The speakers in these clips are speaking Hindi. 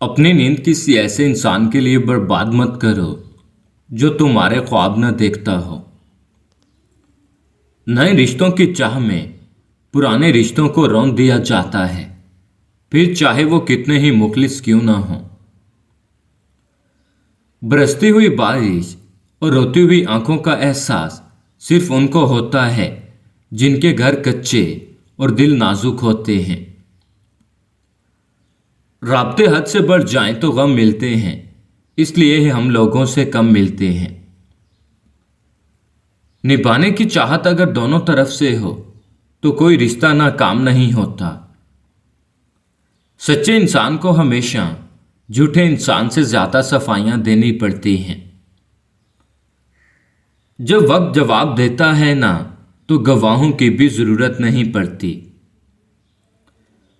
अपनी नींद किसी ऐसे इंसान के लिए बर्बाद मत करो जो तुम्हारे ख्वाब न देखता हो। नए रिश्तों की चाह में पुराने रिश्तों को रौंद दिया जाता है, फिर चाहे वो कितने ही मुखलिस क्यों ना हो। बरसती हुई बारिश और रोती हुई आंखों का एहसास सिर्फ उनको होता है जिनके घर कच्चे और दिल नाजुक होते हैं। राब्ते हद से बढ़ जाएं तो गम मिलते हैं, इसलिए ही हम लोगों से कम मिलते हैं। निभाने की चाहत अगर दोनों तरफ से हो तो कोई रिश्ता नाकाम नहीं होता। सच्चे इंसान को हमेशा झूठे इंसान से ज्यादा सफाइयां देनी पड़ती हैं। जब वक्त जवाब देता है ना, तो गवाहों की भी जरूरत नहीं पड़ती।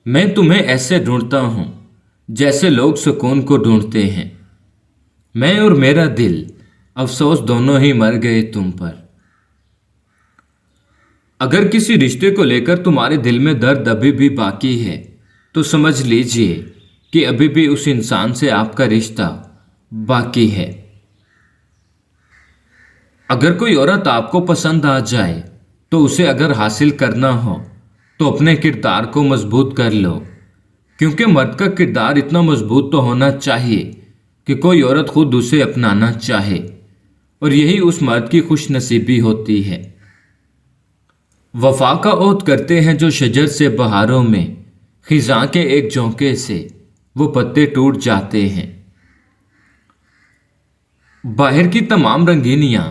मैं तुम्हें ऐसे ढूंढता हूं जैसे लोग सुकून को ढूंढते हैं। मैं और मेरा दिल अफसोस दोनों ही मर गए तुम पर। अगर किसी रिश्ते को लेकर तुम्हारे दिल में दर्द अभी भी बाकी है तो समझ लीजिए कि अभी भी उस इंसान से आपका रिश्ता बाकी है। अगर कोई औरत आपको पसंद आ जाए तो उसे अगर हासिल करना हो तो अपने किरदार को मजबूत कर लो, क्योंकि मर्द का किरदार इतना मजबूत तो होना चाहिए कि कोई औरत खुद उसे अपनाना चाहे, और यही उस मर्द की खुश नसीबी होती है। वफा का ओहद करते हैं जो शजर से बहारों में, खिजां के एक झोंके से वो पत्ते टूट जाते हैं। बाहर की तमाम रंगीनियां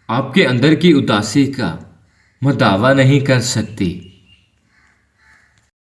आपके अंदर की उदासी का मदावा नहीं कर सकती।